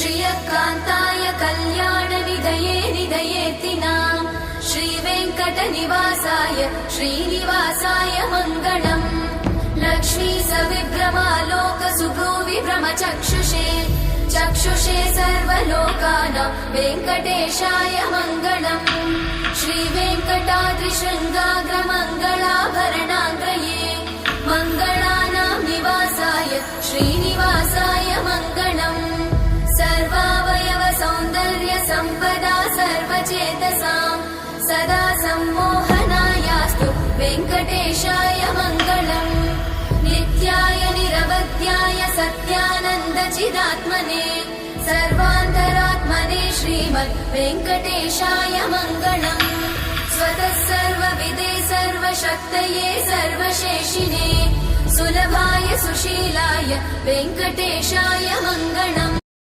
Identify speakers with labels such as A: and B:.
A: श्रियकान्ताय कल्याणनिधये निधयेतिनाम् श्रीवेङ्कटनिवासाय श्रीनिवासाय मङ्गलम्। लक्ष्मी सविभ्रमालोकसुभ्रूविभ्रमचक्षुषे चक्षुषे सर्वलोकानां वेङ्कटेशाय मङ्गलम्। श्रीवेङ्कटाद्रिशृङ्गाग्रमङ्गलाभरणाङ्गये मङ्गलानां निवासाय श्रीनिवासाय मङ्गलम्। सर्वावयव सौन्दर्य सम्पदा सर्वचेतसां सदा सम्मोहनायास्तु वेङ्कटेशाय मङ्गलम्। नित्याय निरवध्याय सत्यानन्दचिदात्मने सर्वान्तरात्मने श्रीमद् वेङ्कटेशाय मङ्गलम्। स्वतः सर्वविदे सर्वशक्तये सर्वशेषिने सुलभाय सुशीलाय वेङ्कटेशाय मङ्गलम्।